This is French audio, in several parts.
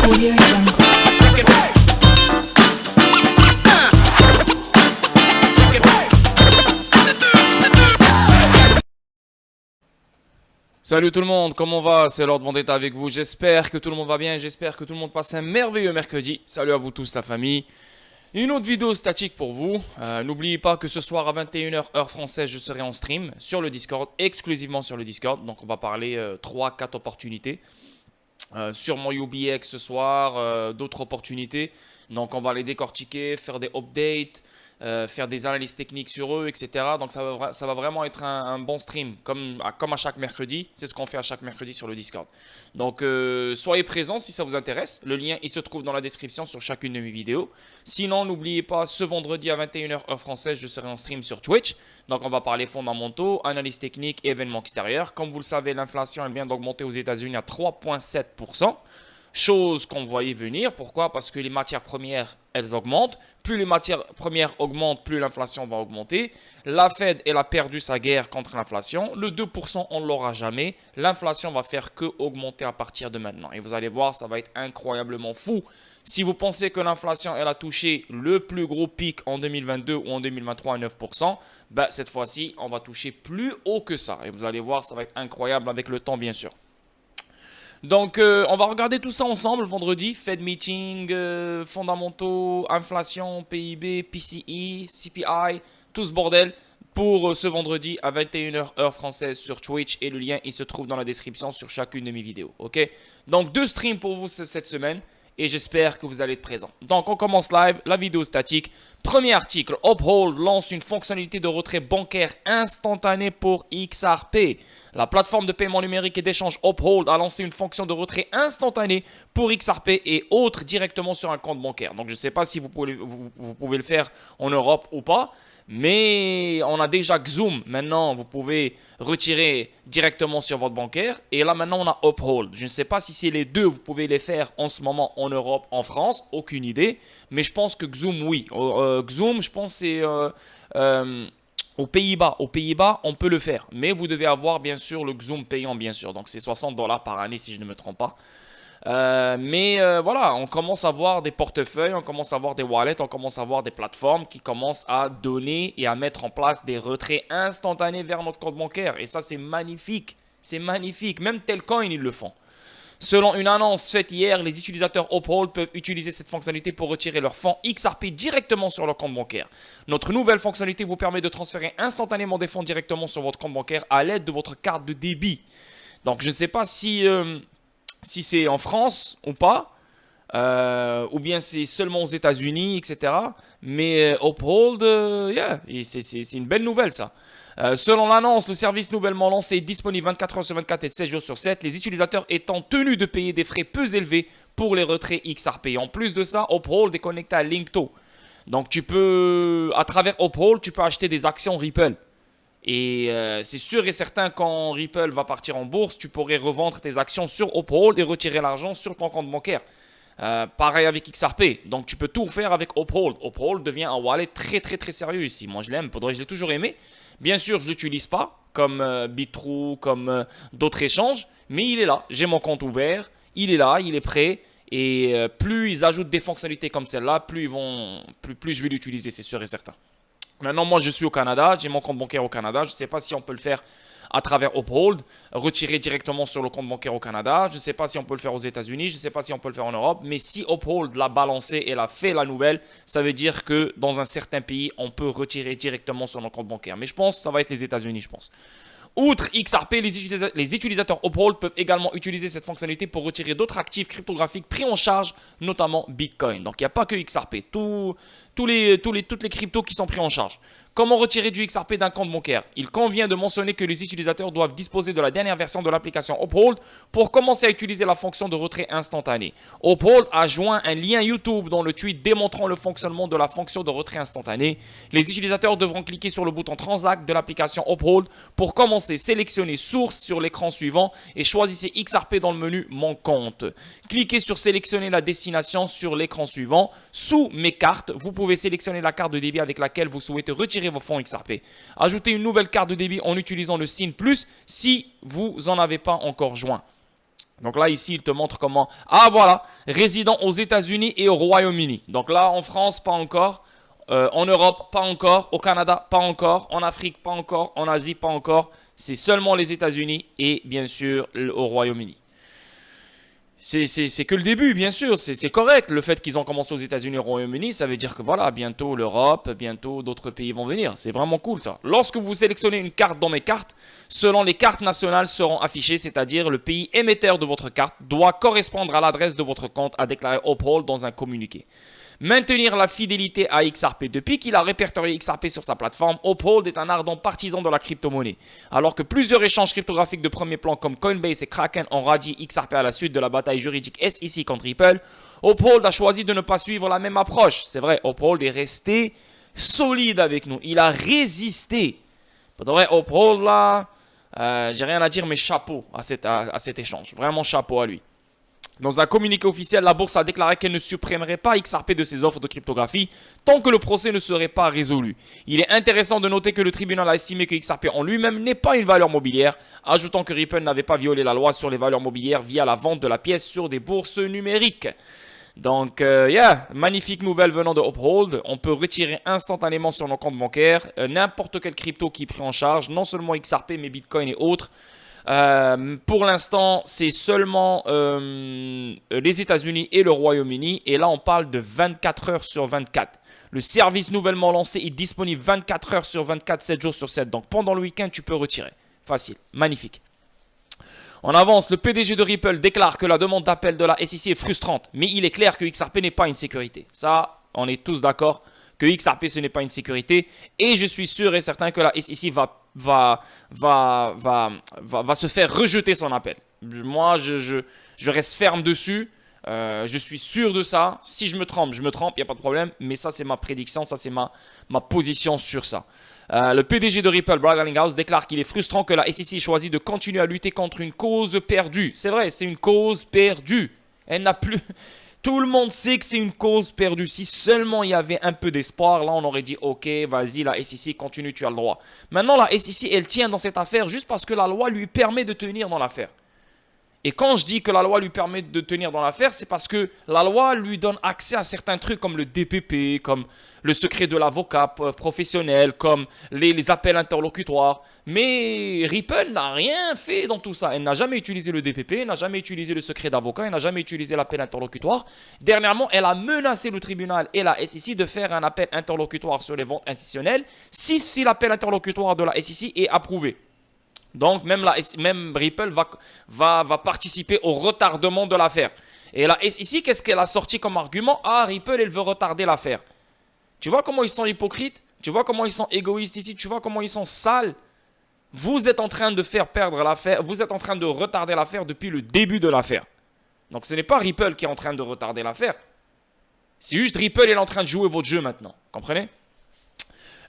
Audio Jungle. Salut tout le monde, comment va? C'est Lord Vendetta avec vous. J'espère que tout le monde va bien, j'espère que tout le monde passe un merveilleux mercredi. Salut à vous tous la famille. Une autre vidéo statique pour vous. N'oubliez pas que ce soir à 21h heure française, je serai en stream sur le Discord, exclusivement sur le Discord. Donc on va parler 3-4 opportunités. Sur mon UBX ce soir, d'autres opportunités. Donc on va les décortiquer, faire des updates. Faire des analyses techniques sur eux, etc. Donc ça va vraiment être un bon stream, comme à chaque mercredi. C'est ce qu'on fait à chaque mercredi sur le Discord. Donc soyez présents si ça vous intéresse. Le lien il se trouve dans la description sur chacune de mes vidéos. Sinon n'oubliez pas, ce vendredi à 21h heure française, je serai en stream sur Twitch. Donc on va parler fondamentaux, analyse technique, événements extérieurs. Comme vous le savez, l'inflation elle vient d'augmenter aux États-Unis à 3,7%. Chose qu'on voyait venir. Pourquoi? Parce que les matières premières, elles augmentent. Plus les matières premières augmentent, plus l'inflation va augmenter. La Fed, elle a perdu sa guerre contre l'inflation. Le 2%, on ne l'aura jamais. L'inflation va faire que augmenter à partir de maintenant. Et vous allez voir, ça va être incroyablement fou. Si vous pensez que l'inflation, elle a touché le plus gros pic en 2022 ou en 2023 à 9%, ben, cette fois-ci, on va toucher plus haut que ça. Et vous allez voir, ça va être incroyable avec le temps, bien sûr. Donc, on va regarder tout ça ensemble vendredi. Fed meeting, fondamentaux, inflation, PIB, PCE, CPI, tout ce bordel pour ce vendredi à 21h heure française sur Twitch. Et le lien, il se trouve dans la description sur chacune de mes vidéos. Ok? Donc, 2 streams pour vous cette semaine. Et j'espère que vous allez être présents. Donc, on commence live, la vidéo statique. Premier article, Uphold lance une fonctionnalité de retrait bancaire instantané pour XRP. La plateforme de paiement numérique et d'échange Uphold a lancé une fonction de retrait instantané pour XRP et autres directement sur un compte bancaire. Donc, je ne sais pas si vous pouvez le faire en Europe ou pas. Mais on a déjà Xoom. Maintenant, vous pouvez retirer directement sur votre bancaire. Et là, maintenant, on a Uphold. Je ne sais pas si c'est les deux, vous pouvez les faire en ce moment en Europe, en France. Aucune idée. Mais je pense que Xoom, oui. Xoom, je pense que c'est aux Pays-Bas. Aux Pays-Bas, on peut le faire. Mais vous devez avoir, bien sûr, le Xoom payant, bien sûr. Donc, c'est 60 $ par année, si je ne me trompe pas. Voilà, on commence à voir des portefeuilles, on commence à voir des wallets, on commence à voir des plateformes qui commencent à donner et à mettre en place des retraits instantanés vers notre compte bancaire. Et ça, c'est magnifique. C'est magnifique. Même Telcoin, ils le font. Selon une annonce faite hier, les utilisateurs Uphold peuvent utiliser cette fonctionnalité pour retirer leurs fonds XRP directement sur leur compte bancaire. Notre nouvelle fonctionnalité vous permet de transférer instantanément des fonds directement sur votre compte bancaire à l'aide de votre carte de débit. Donc, je ne sais pas si c'est en France ou pas, ou bien c'est seulement aux États-Unis, etc. Mais Uphold, c'est une belle nouvelle ça. Selon l'annonce, le service nouvellement lancé est disponible 24 heures sur 24 et 7 jours sur 7, les utilisateurs étant tenus de payer des frais peu élevés pour les retraits XRP. En plus de ça, Uphold est connecté à Linkto. Donc tu peux, à travers Uphold, tu peux acheter des actions Ripple. Et c'est sûr et certain quand Ripple va partir en bourse, tu pourrais revendre tes actions sur Uphold et retirer l'argent sur ton compte bancaire. Pareil avec XRP. Donc tu peux tout faire avec Uphold. Uphold devient un wallet très très très sérieux ici. Moi je l'aime, je l'ai toujours aimé. Bien sûr je ne l'utilise pas comme Bitrue, comme d'autres échanges. Mais il est là, j'ai mon compte ouvert. Il est là, il est prêt. Et plus ils ajoutent des fonctionnalités comme celle-là, plus je vais l'utiliser, c'est sûr et certain. Maintenant, moi, je suis au Canada, j'ai mon compte bancaire au Canada. Je ne sais pas si on peut le faire à travers Uphold, retirer directement sur le compte bancaire au Canada. Je ne sais pas si on peut le faire aux États-Unis, je ne sais pas si on peut le faire en Europe. Mais si Uphold l'a balancé et l'a fait la nouvelle, ça veut dire que dans un certain pays, on peut retirer directement sur notre compte bancaire. Mais je pense que ça va être les États-Unis, je pense. Outre XRP, les utilisateurs Uphold peuvent également utiliser cette fonctionnalité pour retirer d'autres actifs cryptographiques pris en charge, notamment Bitcoin. Donc il n'y a pas que XRP, toutes les cryptos qui sont pris en charge. Comment retirer du XRP d'un compte bancaire? Il convient de mentionner que les utilisateurs doivent disposer de la dernière version de l'application Uphold pour commencer à utiliser la fonction de retrait instantané. Uphold a joint un lien YouTube dans le tweet démontrant le fonctionnement de la fonction de retrait instantané. Les utilisateurs devront cliquer sur le bouton Transact de l'application Uphold pour commencer. Sélectionnez Source sur l'écran suivant et choisissez XRP dans le menu Mon compte. Cliquez sur Sélectionner la destination sur l'écran suivant. Sous Mes cartes, vous pouvez sélectionner la carte de débit avec laquelle vous souhaitez retirer vos fonds XRP. Ajoutez une nouvelle carte de débit en utilisant le signe plus si vous n'en avez pas encore joint. Donc là, ici, il te montre comment... Ah, voilà, résident aux États-Unis et au Royaume-Uni. Donc là, en France, pas encore. En Europe, pas encore. Au Canada, pas encore. En Afrique, pas encore. En Asie, pas encore. C'est seulement les États-Unis et bien sûr au Royaume-Uni. C'est que le début, bien sûr, c'est correct. Le fait qu'ils ont commencé aux États-Unis et au Royaume-Uni, ça veut dire que voilà, bientôt l'Europe, bientôt d'autres pays vont venir. C'est vraiment cool ça. Lorsque vous sélectionnez une carte dans mes cartes, selon les cartes nationales seront affichées, c'est-à-dire le pays émetteur de votre carte doit correspondre à l'adresse de votre compte à déclarer Uphold dans un communiqué. Maintenir la fidélité à XRP. Depuis qu'il a répertorié XRP sur sa plateforme, Uphold est un ardent partisan de la crypto-monnaie. Alors que plusieurs échanges cryptographiques de premier plan comme Coinbase et Kraken ont radié XRP à la suite de la bataille juridique SEC contre Ripple, Uphold a choisi de ne pas suivre la même approche. C'est vrai, Uphold est resté solide avec nous. Il a résisté. Pour de vrai, Uphold là, j'ai rien à dire, mais chapeau à cet échange. Vraiment chapeau à lui. Dans un communiqué officiel, la bourse a déclaré qu'elle ne supprimerait pas XRP de ses offres de cryptographie tant que le procès ne serait pas résolu. Il est intéressant de noter que le tribunal a estimé que XRP en lui-même n'est pas une valeur mobilière, ajoutant que Ripple n'avait pas violé la loi sur les valeurs mobilières via la vente de la pièce sur des bourses numériques. Donc, magnifique nouvelle venant de Uphold. On peut retirer instantanément sur nos comptes bancaires n'importe quel crypto qui est pris en charge, non seulement XRP mais Bitcoin et autres. Pour l'instant, c'est seulement les États-Unis et le Royaume-Uni. Et là, on parle de 24 heures sur 24. Le service nouvellement lancé est disponible 24 heures sur 24, 7 jours sur 7. Donc, pendant le week-end, tu peux retirer. Facile, magnifique. On avance, le PDG de Ripple déclare que la demande d'appel de la SEC est frustrante. Mais il est clair que XRP n'est pas une sécurité. Ça, on est tous d'accord que XRP, ce n'est pas une sécurité. Et je suis sûr et certain que la SEC va se faire rejeter son appel. Moi, je reste ferme dessus. Je suis sûr de ça. Si je me trompe, il n'y a pas de problème. Mais ça, c'est ma prédiction, ça, c'est ma position sur ça. Le PDG de Ripple, Brad Garlinghouse, déclare qu'il est frustrant que la SEC ait choisi de continuer à lutter contre une cause perdue. C'est vrai, c'est une cause perdue. Elle n'a plus... Tout le monde sait que c'est une cause perdue. Si seulement il y avait un peu d'espoir, là on aurait dit ok, vas-y, la SEC continue, tu as le droit. Maintenant la SEC, elle tient dans cette affaire juste parce que la loi lui permet de tenir dans l'affaire. Et quand je dis que la loi lui permet de tenir dans l'affaire, c'est parce que la loi lui donne accès à certains trucs comme le DPP, comme le secret de l'avocat professionnel, comme les appels interlocutoires. Mais Ripple n'a rien fait dans tout ça. Elle n'a jamais utilisé le DPP, elle n'a jamais utilisé le secret d'avocat, elle n'a jamais utilisé l'appel interlocutoire. Dernièrement, elle a menacé le tribunal et la SEC de faire un appel interlocutoire sur les ventes institutionnelles si l'appel interlocutoire de la SEC est approuvé. Donc, même Ripple va participer au retardement de l'affaire. Et là, ici, qu'est-ce qu'elle a sorti comme argument? Ah, Ripple, elle veut retarder l'affaire. Tu vois comment ils sont hypocrites? Tu vois comment ils sont égoïstes ici? Tu vois comment ils sont sales? Vous êtes en train de faire perdre l'affaire. Vous êtes en train de retarder l'affaire depuis le début de l'affaire. Donc, ce n'est pas Ripple qui est en train de retarder l'affaire. C'est juste Ripple est en train de jouer votre jeu maintenant. Comprenez?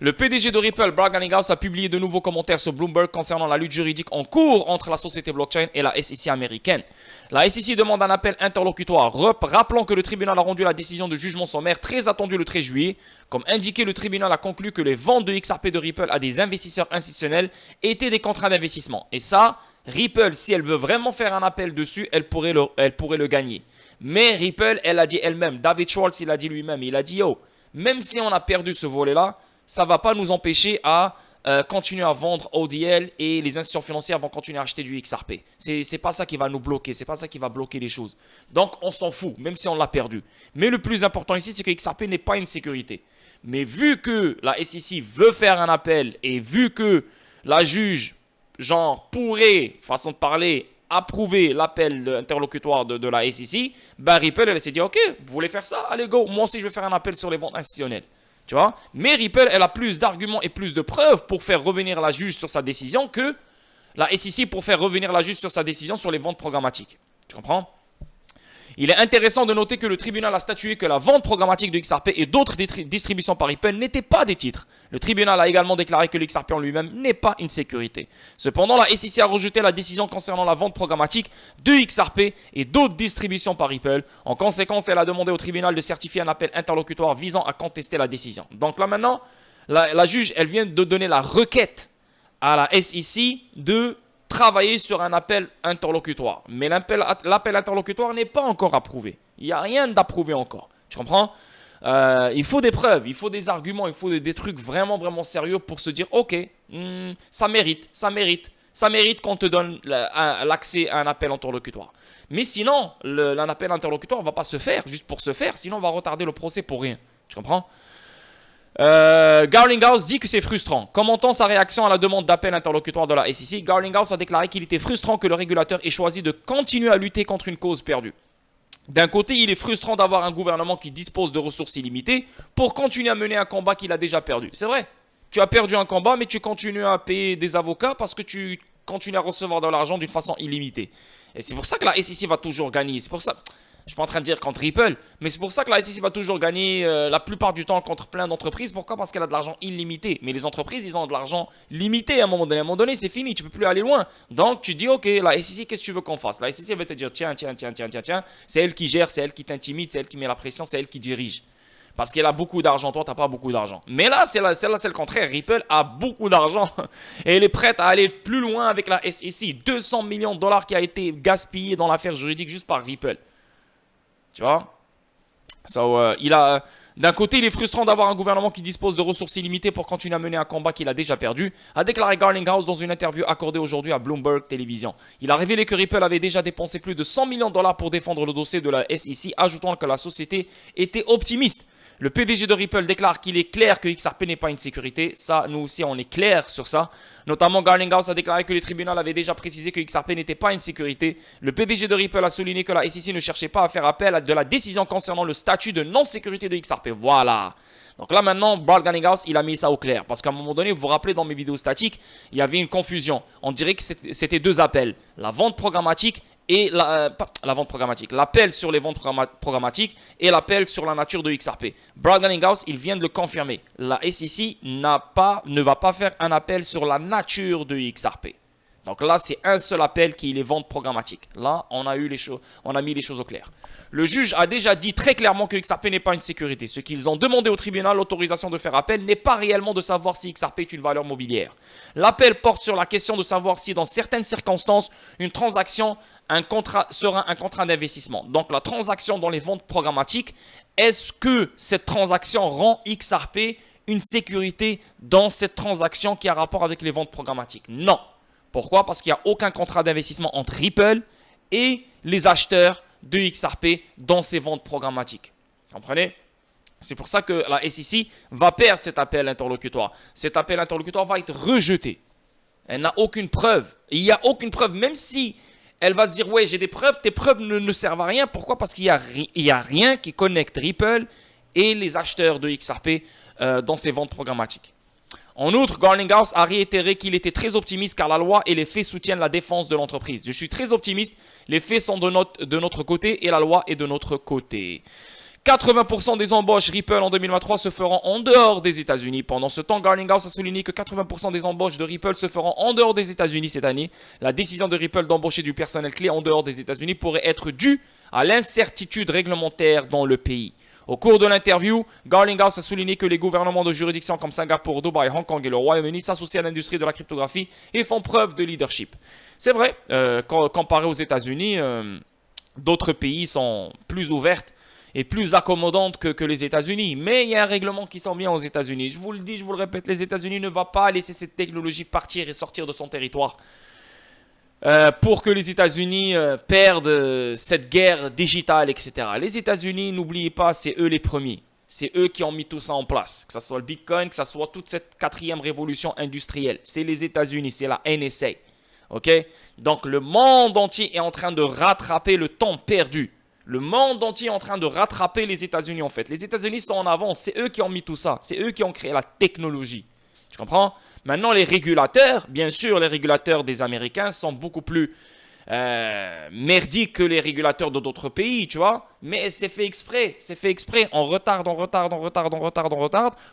Le PDG de Ripple, Brad Garlinghouse, a publié de nouveaux commentaires sur Bloomberg concernant la lutte juridique en cours entre la société blockchain et la SEC américaine. La SEC demande un appel interlocutoire, rappelant que le tribunal a rendu la décision de jugement sommaire très attendue le 13 juillet. Comme indiqué, le tribunal a conclu que les ventes de XRP de Ripple à des investisseurs institutionnels étaient des contrats d'investissement. Et ça, Ripple, si elle veut vraiment faire un appel dessus, elle pourrait le gagner. Mais Ripple, elle a dit elle-même, David Schwartz, il a dit lui-même, il a dit yo, même si on a perdu ce volet-là, ça ne va pas nous empêcher à continuer à vendre ODL et les institutions financières vont continuer à acheter du XRP. C'est pas ça qui va nous bloquer, c'est pas ça qui va bloquer les choses. Donc on s'en fout, même si on l'a perdu. Mais le plus important ici, c'est que XRP n'est pas une sécurité. Mais vu que la SEC veut faire un appel et vu que la juge, genre, pourrait, façon de parler, approuver l'appel interlocutoire de la SEC, ben Ripple, elle s'est dit, ok, vous voulez faire ça? Allez, go, moi aussi je vais faire un appel sur les ventes institutionnelles. Tu vois? Mais Ripple, elle a plus d'arguments et plus de preuves pour faire revenir la juge sur sa décision que la SEC pour faire revenir la juge sur sa décision sur les ventes programmatiques. Tu comprends? Il est intéressant de noter que le tribunal a statué que la vente programmatique de XRP et d'autres distributions par Ripple n'étaient pas des titres. Le tribunal a également déclaré que le XRP en lui-même n'est pas une sécurité. Cependant, la SEC a rejeté la décision concernant la vente programmatique de XRP et d'autres distributions par Ripple. En conséquence, elle a demandé au tribunal de certifier un appel interlocutoire visant à contester la décision. Donc là maintenant, la juge, elle vient de donner la requête à la SEC de travailler sur un appel interlocutoire. Mais l'appel interlocutoire n'est pas encore approuvé. Il n'y a rien d'approuvé encore. Tu comprends? Il faut des preuves, il faut des arguments, il faut des trucs vraiment, vraiment sérieux pour se dire, ok, ça mérite qu'on te donne l'accès à un appel interlocutoire. Mais sinon, un appel interlocutoire ne va pas se faire juste pour se faire, sinon on va retarder le procès pour rien. Tu comprends? Garlinghouse dit que c'est frustrant. Commentant sa réaction à la demande d'appel interlocutoire de la SEC, Garlinghouse a déclaré qu'il était frustrant que le régulateur ait choisi de continuer à lutter contre une cause perdue. D'un côté, il est frustrant d'avoir un gouvernement qui dispose de ressources illimitées pour continuer à mener un combat qu'il a déjà perdu. C'est vrai, tu as perdu un combat, mais tu continues à payer des avocats parce que tu continues à recevoir de l'argent d'une façon illimitée. Et c'est pour ça que la SEC va toujours gagner. C'est pour ça... Je ne suis pas en train de dire contre Ripple, mais c'est pour ça que la SEC va toujours gagner la plupart du temps contre plein d'entreprises. Pourquoi? Parce qu'elle a de l'argent illimité. Mais les entreprises, ils ont de l'argent limité à un moment donné. À un moment donné, c'est fini, tu ne peux plus aller loin. Donc, tu dis, ok, la SEC, qu'est-ce que tu veux qu'on fasse? La SEC va te dire, tiens, c'est elle qui gère, c'est elle qui t'intimide, c'est elle qui met la pression, c'est elle qui dirige. Parce qu'elle a beaucoup d'argent, toi, tu n'as pas beaucoup d'argent. Mais là, celle-là, c'est le contraire. Ripple a beaucoup d'argent et elle est prête à aller plus loin avec la SEC. 200 millions de dollars qui a été gaspillé dans l'affaire juridique juste par Ripple. Tu vois? D'un côté, il est frustrant d'avoir un gouvernement qui dispose de ressources illimitées pour continuer à mener un combat qu'il a déjà perdu, a déclaré Garlinghouse dans une interview accordée aujourd'hui à Bloomberg Television. Il a révélé que Ripple avait déjà dépensé plus de 100 millions de dollars pour défendre le dossier de la SEC, ajoutant que la société était optimiste. Le PDG de Ripple déclare qu'il est clair que XRP n'est pas une sécurité. Ça, nous aussi, on est clair sur ça. Notamment, Garlinghouse a déclaré que le tribunal avait déjà précisé que XRP n'était pas une sécurité. Le PDG de Ripple a souligné que la SEC ne cherchait pas à faire appel de la décision concernant le statut de non-sécurité de XRP. Voilà. Donc là, maintenant, Brad Garlinghouse, il a mis ça au clair. Parce qu'à un moment donné, vous vous rappelez, dans mes vidéos statiques, il y avait une confusion. On dirait que c'était deux appels. La vente programmatique et la vente programmatique, l'appel sur les ventes programmatiques et l'appel sur la nature de XRP. Brad Garlinghouse, il vient de le confirmer. La SEC ne va pas faire un appel sur la nature de XRP. Donc là, c'est un seul appel qui est les ventes programmatiques. Là, on a mis les choses au clair. Le juge a déjà dit très clairement que XRP n'est pas une sécurité. Ce qu'ils ont demandé au tribunal, l'autorisation de faire appel, n'est pas réellement de savoir si XRP est une valeur mobilière. L'appel porte sur la question de savoir si, dans certaines circonstances, une transaction sera un contrat d'investissement. Donc la transaction dans les ventes programmatiques, est-ce que cette transaction rend XRP une sécurité dans cette transaction qui a rapport avec les ventes programmatiques? Non. Pourquoi? Parce qu'il n'y a aucun contrat d'investissement entre Ripple et les acheteurs de XRP dans ces ventes programmatiques. Comprenez? C'est pour ça que la SEC va perdre cet appel interlocutoire. Cet appel interlocutoire va être rejeté. Elle n'a aucune preuve. Il n'y a aucune preuve, même si elle va se dire, ouais, j'ai des preuves, tes preuves ne servent à rien. Pourquoi? Parce qu'il n'y a rien qui connecte Ripple et les acheteurs de XRP dans ces ventes programmatiques. En outre, Garlinghouse a réitéré qu'il était très optimiste car la loi et les faits soutiennent la défense de l'entreprise. Je suis très optimiste, les faits sont de notre côté et la loi est de notre côté. 80% des embauches Ripple en 2023 se feront en dehors des États-Unis. Pendant ce temps, Garlinghouse a souligné que 80% des embauches de Ripple se feront en dehors des États-Unis cette année. La décision de Ripple d'embaucher du personnel clé en dehors des États-Unis pourrait être due à l'incertitude réglementaire dans le pays. Au cours de l'interview, Garlinghouse a souligné que les gouvernements de juridictions comme Singapour, Dubaï, Hong Kong et le Royaume-Uni s'associent à l'industrie de la cryptographie et font preuve de leadership. C'est vrai, comparé aux États-Unis, d'autres pays sont plus ouvertes et plus accommodantes que les États-Unis. Mais il y a un règlement qui s'en vient aux États-Unis. Je vous le dis, je vous le répète, les États-Unis ne vont pas laisser cette technologie partir et sortir de son territoire. Pour que les États-Unis perdent cette guerre digitale, etc. Les États-Unis, n'oubliez pas, c'est eux les premiers. C'est eux qui ont mis tout ça en place. Que ce soit le Bitcoin, que ce soit toute cette quatrième révolution industrielle. C'est les États-Unis, c'est la NSA. Ok? Donc le monde entier est en train de rattraper le temps perdu. Le monde entier est en train de rattraper les États-Unis en fait. Les États-Unis sont en avance, c'est eux qui ont mis tout ça. C'est eux qui ont créé la technologie. Tu comprends? Maintenant, les régulateurs, bien sûr, les régulateurs des Américains sont beaucoup plus merdiques que les régulateurs de d'autres pays, tu vois. Mais c'est fait exprès, On retarde,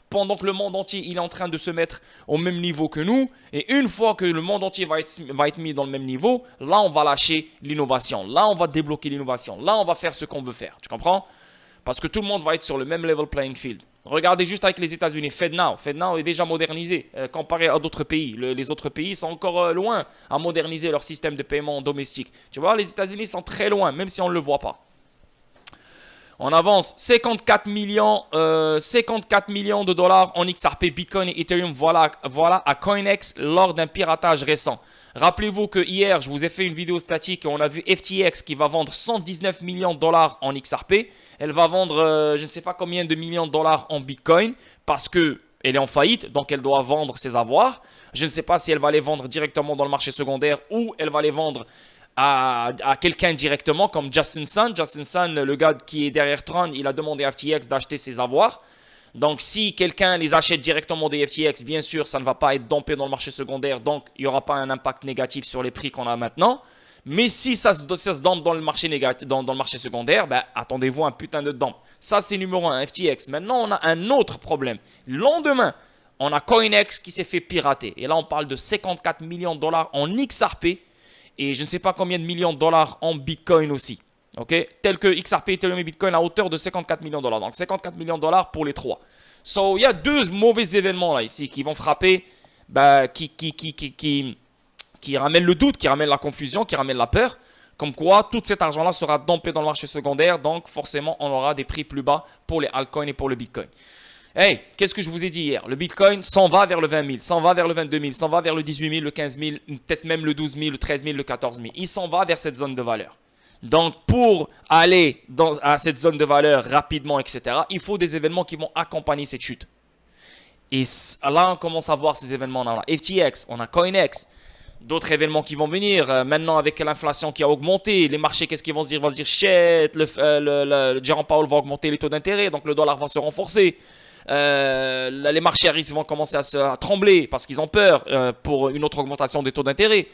pendant que le monde entier il est en train de se mettre au même niveau que nous. Et une fois que le monde entier va être mis dans le même niveau, là, on va lâcher l'innovation. Là, on va débloquer l'innovation. Là, on va faire ce qu'on veut faire. Tu comprends? Parce que tout le monde va être sur le même level playing field. Regardez juste avec les États-Unis. FedNow. FedNow est déjà modernisé comparé à d'autres pays. Les autres pays sont encore loin à moderniser leur système de paiement domestique. Tu vois, les États-Unis sont très loin, même si on ne le voit pas. On avance 54 millions de dollars en XRP, Bitcoin et Ethereum. Voilà à CoinEx lors d'un piratage récent. Rappelez-vous que hier, je vous ai fait une vidéo statique et on a vu FTX qui va vendre 119 millions de dollars en XRP. Elle va vendre je ne sais pas combien de millions de dollars en Bitcoin parce qu'elle est en faillite, donc elle doit vendre ses avoirs. Je ne sais pas si elle va les vendre directement dans le marché secondaire ou elle va les vendre à quelqu'un directement comme Justin Sun. Justin Sun, le gars qui est derrière Tron, il a demandé à FTX d'acheter ses avoirs. Donc si quelqu'un les achète directement des FTX, bien sûr, ça ne va pas être dompé dans le marché secondaire, donc il n'y aura pas un impact négatif sur les prix qu'on a maintenant. Mais si ça se dompe dans le marché dans le marché secondaire, ben, attendez-vous un putain de dump. Ça, c'est numéro 1, FTX. Maintenant, on a un autre problème. Le lendemain, on a CoinEx qui s'est fait pirater. Et là, on parle de 54 millions de dollars en XRP et je ne sais pas combien de millions de dollars en Bitcoin aussi. Okay? Tel que XRP, Ethereum et Bitcoin à hauteur de 54 millions de dollars. Donc 54 millions de dollars pour les trois. So, il y a deux mauvais événements là ici qui vont frapper, bah, qui ramènent le doute, qui ramènent la confusion, qui ramènent la peur. Comme quoi, tout cet argent-là sera dompé dans le marché secondaire. Donc forcément, on aura des prix plus bas pour les altcoins et pour le Bitcoin. Hey, qu'est-ce que je vous ai dit hier? Le Bitcoin s'en va vers le 20 000, s'en va vers le 22 000, s'en va vers le 18 000, le 15 000, peut-être même le 12 000, le 13 000, le 14 000. Il s'en va vers cette zone de valeur. Donc, pour aller à cette zone de valeur rapidement, etc., il faut des événements qui vont accompagner cette chute. Et là, on commence à voir ces événements-là. FTX, on a CoinEx, d'autres événements qui vont venir. Maintenant, avec l'inflation qui a augmenté, les marchés, qu'est-ce qu'ils vont se dire? Ils vont se dire, shit, le Jérôme Powell va augmenter les taux d'intérêt, donc le dollar va se renforcer. Les marchés à risque vont commencer à trembler parce qu'ils ont peur pour une autre augmentation des taux d'intérêt.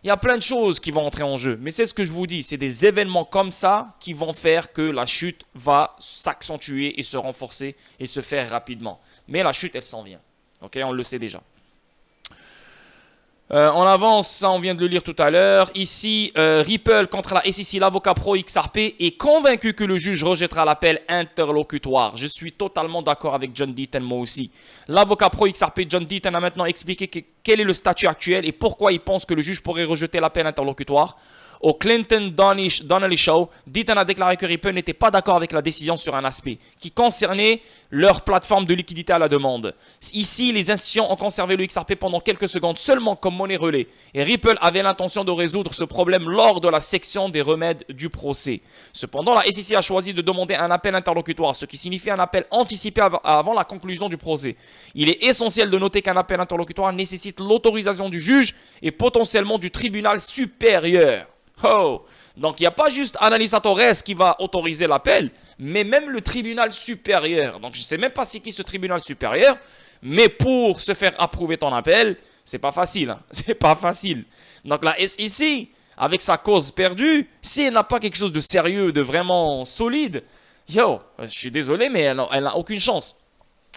Il y a plein de choses qui vont entrer en jeu. Mais c'est ce que je vous dis, c'est des événements comme ça qui vont faire que la chute va s'accentuer et se renforcer et se faire rapidement. Mais la chute, elle s'en vient. Ok, on le sait déjà. On avance, ça on vient de le lire tout à l'heure. Ici, Ripple contre la SEC, l'avocat pro XRP est convaincu que le juge rejettera l'appel interlocutoire. Je suis totalement d'accord avec John Deaton, moi aussi. L'avocat pro XRP John Deaton a maintenant expliqué quel est le statut actuel et pourquoi il pense que le juge pourrait rejeter l'appel interlocutoire. Au Clinton Donnelly Show, Deaton a déclaré que Ripple n'était pas d'accord avec la décision sur un aspect qui concernait leur plateforme de liquidité à la demande. Ici, les institutions ont conservé le XRP pendant quelques secondes seulement comme monnaie relais et Ripple avait l'intention de résoudre ce problème lors de la section des remèdes du procès. Cependant, la SEC a choisi de demander un appel interlocutoire, ce qui signifie un appel anticipé avant la conclusion du procès. Il est essentiel de noter qu'un appel interlocutoire nécessite l'autorisation du juge et potentiellement du tribunal supérieur. Oh, donc il n'y a pas juste Analisa Torres qui va autoriser l'appel, mais même le tribunal supérieur. Donc je ne sais même pas c'est qui ce tribunal supérieur, mais pour se faire approuver ton appel, c'est pas facile. Hein. C'est pas facile. Donc la SEC, avec sa cause perdue, si elle n'a pas quelque chose de sérieux, de vraiment solide, yo, je suis désolé, mais elle n'a aucune chance.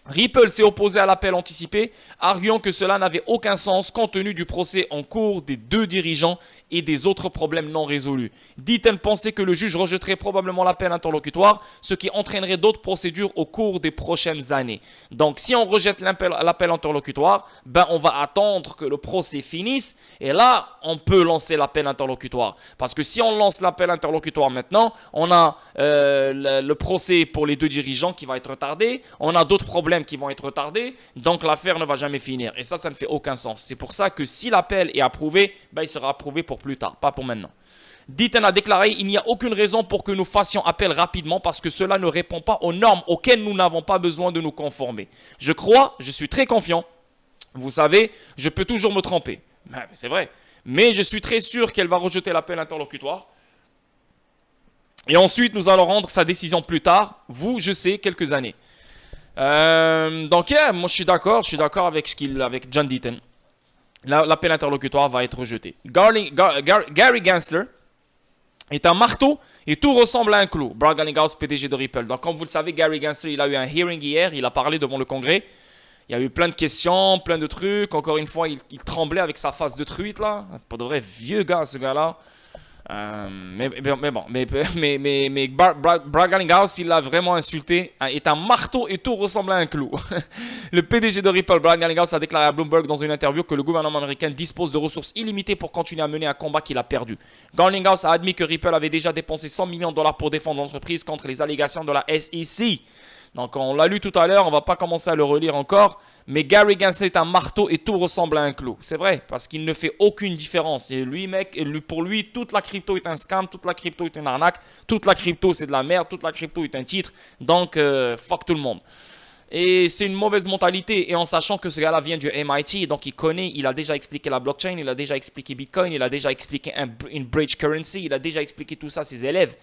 Ripple s'est opposé à l'appel anticipé, arguant que cela n'avait aucun sens compte tenu du procès en cours des deux dirigeants et des autres problèmes non résolus. Deaton pensait que le juge rejetterait probablement l'appel interlocutoire, ce qui entraînerait d'autres procédures au cours des prochaines années. Donc si on rejette l'appel interlocutoire, ben on va attendre que le procès finisse et là on peut lancer l'appel interlocutoire. Parce que si on lance l'appel interlocutoire maintenant, on a le procès pour les deux dirigeants qui va être retardé, on a d'autres problèmes qui vont être retardés, donc l'affaire ne va jamais finir. Et ça ne fait aucun sens. C'est pour ça que si l'appel est approuvé, ben il sera approuvé pour plus tard, pas pour maintenant. Deaton a déclaré: il n'y a aucune raison pour que nous fassions appel rapidement parce que cela ne répond pas aux normes auxquelles nous n'avons pas besoin de nous conformer. Je suis très confiant. Vous savez, je peux toujours me tromper. Ben, c'est vrai. Mais je suis très sûr qu'elle va rejeter l'appel interlocutoire. Et ensuite, nous allons rendre sa décision plus tard. Vous, je sais, quelques années. Donc, moi je suis d'accord avec avec John Deaton. L'appel interlocutoire va être rejeté. Gary Gensler est un marteau et tout ressemble à un clou. Brad Garlinghouse, PDG de Ripple. Donc, comme vous le savez, Gary Gensler, il a eu un hearing hier, il a parlé devant le Congrès. Il y a eu plein de questions, plein de trucs. Encore une fois, il tremblait avec sa face de truite là. Pas de vrai, vieux gars, ce gars-là. Brad Garlinghouse, il l'a vraiment insulté, hein, est un marteau et tout ressemble à un clou. Le PDG de Ripple, Brad Garlinghouse, a déclaré à Bloomberg dans une interview que le gouvernement américain dispose de ressources illimitées pour continuer à mener un combat qu'il a perdu. Garlinghouse a admis que Ripple avait déjà dépensé 100 millions de dollars pour défendre l'entreprise contre les allégations de la SEC. Donc on l'a lu tout à l'heure, on va pas commencer à le relire encore. Mais Gary Gensler est un marteau et tout ressemble à un clou. C'est vrai, parce qu'il ne fait aucune différence. Et lui, mec, pour lui, toute la crypto est un scam, toute la crypto est une arnaque, toute la crypto c'est de la merde, toute la crypto est un titre. Donc, fuck tout le monde. Et c'est une mauvaise mentalité. Et en sachant que ce gars-là vient du MIT, donc il connaît, il a déjà expliqué la blockchain, il a déjà expliqué Bitcoin, il a déjà expliqué une bridge currency, il a déjà expliqué tout ça à ses élèves.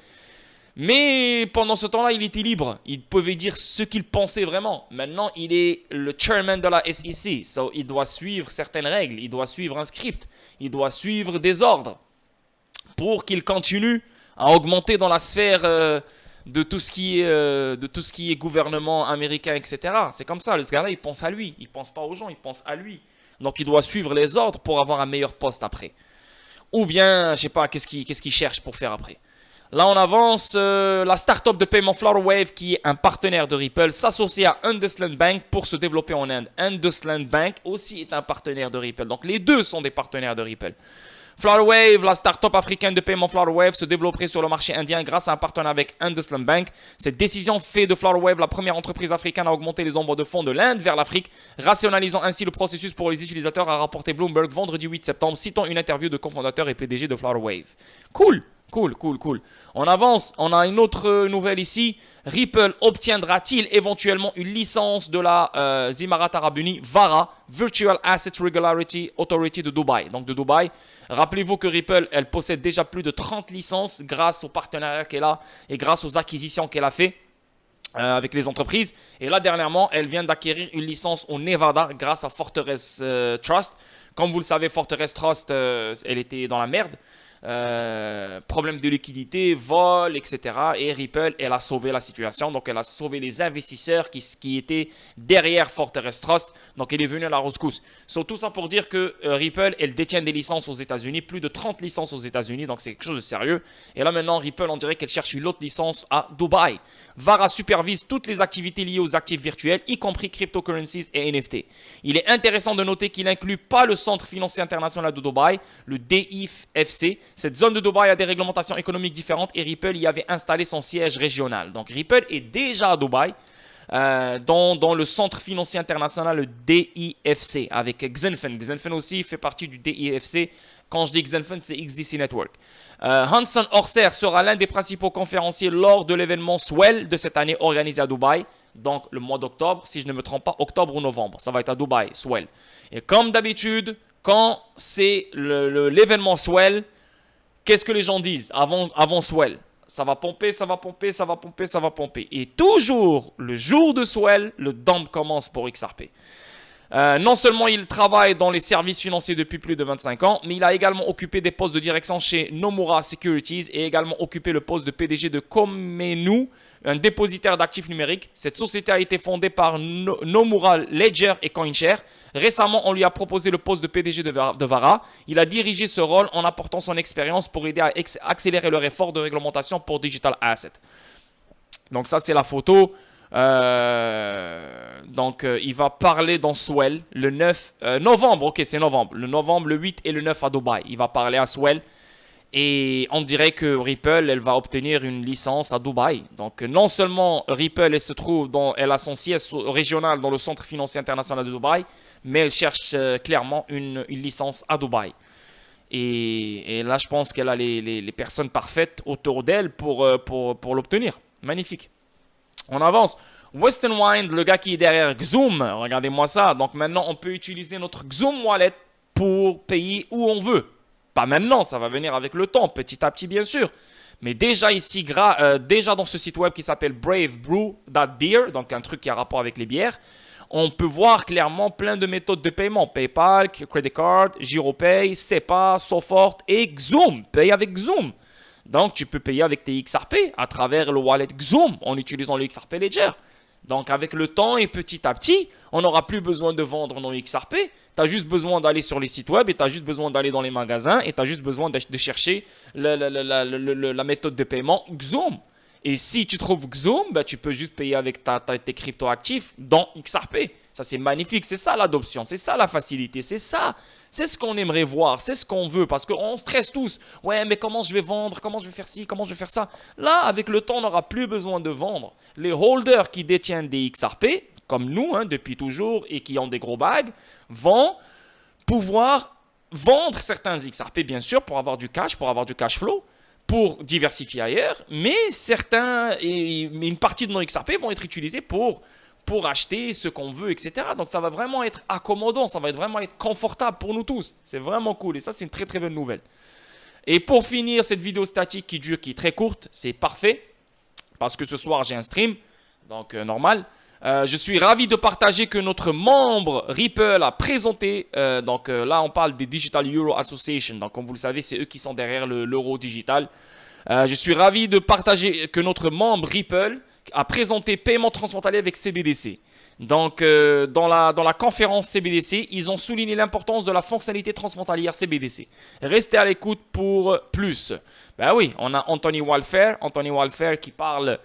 Mais pendant ce temps-là, il était libre. Il pouvait dire ce qu'il pensait vraiment. Maintenant, il est le chairman de la SEC. So, il doit suivre certaines règles. Il doit suivre un script. Il doit suivre des ordres pour qu'il continue à augmenter dans la sphère de tout ce qui est gouvernement américain, etc. C'est comme ça. Ce gars-là, il pense à lui. Il ne pense pas aux gens, il pense à lui. Donc, il doit suivre les ordres pour avoir un meilleur poste après. Ou bien, je ne sais pas, qu'est-ce qu'il cherche pour faire après. Là, on avance. La start-up de paiement Flutterwave, qui est un partenaire de Ripple, s'associe à IndusInd Bank pour se développer en Inde. IndusInd Bank aussi est un partenaire de Ripple. Donc, les deux sont des partenaires de Ripple. Flutterwave, la start-up africaine de paiement Flutterwave, se développerait sur le marché indien grâce à un partenariat avec IndusInd Bank. Cette décision fait de Flutterwave la première entreprise africaine à augmenter les envois de fonds de l'Inde vers l'Afrique, rationalisant ainsi le processus pour les utilisateurs, a rapporté Bloomberg vendredi 8 septembre, citant une interview de cofondateur et PDG de Flutterwave. Cool. On avance, on a une autre nouvelle ici. Ripple obtiendra-t-il éventuellement une licence de la Émirats Arabes Unis, VARA, Virtual Asset Regulatory Authority de Dubaï. Donc de Dubaï. Rappelez-vous que Ripple, elle possède déjà plus de 30 licences grâce aux partenariats qu'elle a et grâce aux acquisitions qu'elle a fait avec les entreprises. Et là, dernièrement, elle vient d'acquérir une licence au Nevada grâce à Fortress Trust. Comme vous le savez, Fortress Trust, elle était dans la merde. Problème de liquidité, vol, etc. Et Ripple, elle a sauvé la situation. Donc, elle a sauvé les investisseurs qui étaient derrière Fortress Trust. Donc, elle est venue à la rescousse. Tout ça pour dire que Ripple, elle détient des licences aux États-Unis, plus de 30 licences aux États-Unis. Donc, c'est quelque chose de sérieux. Et là, maintenant, Ripple, on dirait qu'elle cherche une autre licence à Dubaï. VARA supervise toutes les activités liées aux actifs virtuels, y compris cryptocurrencies et NFT. Il est intéressant de noter qu'il n'inclut pas le Centre financier international de Dubaï, le DIFC. Cette zone de Dubaï a des réglementations économiques différentes et Ripple y avait installé son siège régional. Donc Ripple est déjà à Dubaï, dans le centre financier international, le DIFC, avec Xinfen. Xinfen aussi fait partie du DIFC. Quand je dis Xinfen, c'est XDC Network. Hanson Orser sera l'un des principaux conférenciers lors de l'événement Swell de cette année organisé à Dubaï. Donc le mois d'octobre, si je ne me trompe pas, octobre ou novembre. Ça va être à Dubaï, Swell. Et comme d'habitude, quand c'est l'événement Swell, qu'est-ce que les gens disent avant Swell? Ça va pomper, ça va pomper, ça va pomper, ça va pomper. Et toujours, le jour de Swell, le dump commence pour XRP. Non seulement il travaille dans les services financiers depuis plus de 25 ans, mais il a également occupé des postes de direction chez Nomura Securities et également occupé le poste de PDG de Komenu, un dépositaire d'actifs numériques. Cette société a été fondée par Nomura Ledger et CoinShare. Récemment, on lui a proposé le poste de PDG de VARA. Il a dirigé ce rôle en apportant son expérience pour aider à accélérer leur effort de réglementation pour Digital Asset. Donc ça, c'est la photo. Il va parler dans Swell le 9 novembre. Ok, c'est novembre. Le novembre, le 8 et le 9 à Dubaï. Il va parler à Swell. Et on dirait que Ripple, elle va obtenir une licence à Dubaï. Donc, non seulement Ripple, elle a son siège régional dans le centre financier international de Dubaï, mais elle cherche clairement une licence à Dubaï. Et là, je pense qu'elle a les personnes parfaites autour d'elle pour l'obtenir. Magnifique. On avance. Western Wind, le gars qui est derrière Xoom, regardez-moi ça. Donc maintenant, on peut utiliser notre Xoom Wallet pour payer où on veut. Pas maintenant, ça va venir avec le temps, petit à petit bien sûr. Mais déjà ici, déjà dans ce site web qui s'appelle bravebrew.beer, donc un truc qui a rapport avec les bières, on peut voir clairement plein de méthodes de paiement. PayPal, Credit Card, GiroPay, SEPA, SoFort et Xoom. Paye avec Xoom. Donc tu peux payer avec tes XRP à travers le wallet Xoom en utilisant le XRP Ledger. Donc avec le temps et petit à petit, on n'aura plus besoin de vendre nos XRP. Tu as juste besoin d'aller sur les sites web et tu as juste besoin d'aller dans les magasins et tu as juste besoin de chercher la méthode de paiement Xoom. Et si tu trouves Xoom, bah, tu peux juste payer avec tes crypto-actifs dans XRP. Ça, c'est magnifique. C'est ça l'adoption. C'est ça la facilité. C'est ça. C'est ce qu'on aimerait voir. C'est ce qu'on veut. Parce qu'on stresse tous. Ouais, mais comment je vais vendre? Comment je vais faire ci? Comment je vais faire ça? Là, avec le temps, on n'aura plus besoin de vendre. Les holders qui détiennent des XRP, comme nous, hein, depuis toujours, et qui ont des gros bags, vont pouvoir vendre certains XRP, bien sûr, pour avoir du cash flow, pour diversifier ailleurs, mais une partie de nos XRP vont être utilisés pour acheter ce qu'on veut, etc. Donc ça va vraiment être accommodant, ça va vraiment être confortable pour nous tous. C'est vraiment cool et ça, c'est une très très bonne nouvelle. Et pour finir cette vidéo statique qui est très courte, c'est parfait, parce que ce soir j'ai un stream, donc normal. Je suis ravi de partager que notre membre Ripple a présenté, là on parle des Digital Euro Association, donc comme vous le savez c'est eux qui sont derrière l'euro digital. Je suis ravi de partager que notre membre Ripple a présenté paiement transfrontalier avec CBDC. Donc dans la conférence CBDC, ils ont souligné l'importance de la fonctionnalité transfrontalière CBDC. Restez à l'écoute pour plus. Ben oui, on a Anthony Walfair qui parle...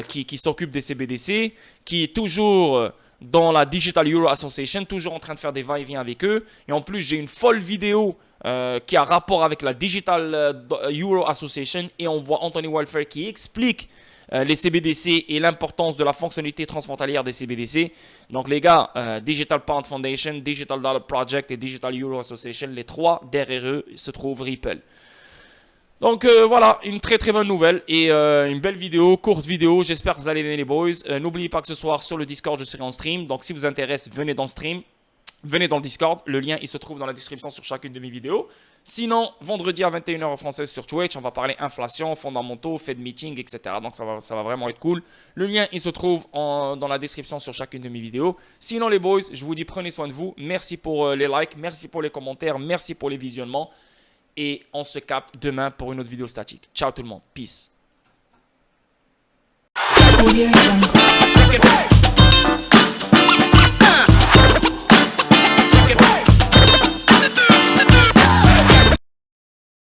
qui s'occupe des CBDC, qui est toujours dans la Digital Euro Association, toujours en train de faire des va-et-vient avec eux. Et en plus, j'ai une folle vidéo qui a rapport avec la Digital Euro Association. Et on voit Anthony Walfair qui explique les CBDC et l'importance de la fonctionnalité transfrontalière des CBDC. Donc les gars, Digital Pound Foundation, Digital Dollar Project et Digital Euro Association, les trois derrière eux se trouvent Ripple. Donc voilà, une très très bonne nouvelle et une belle vidéo, courte vidéo. J'espère que vous allez aimer les boys. N'oubliez pas que ce soir sur le Discord, je serai en stream. Donc si vous intéresse, venez dans le stream. Venez dans le Discord. Le lien, il se trouve dans la description sur chacune de mes vidéos. Sinon, vendredi à 21h en français sur Twitch, on va parler inflation, fondamentaux, Fed meeting, etc. Donc ça va vraiment être cool. Le lien, il se trouve dans la description sur chacune de mes vidéos. Sinon les boys, je vous dis prenez soin de vous. Merci pour les likes, merci pour les commentaires, merci pour les visionnements. Et on se capte demain pour une autre vidéo statique. Ciao tout le monde. Peace.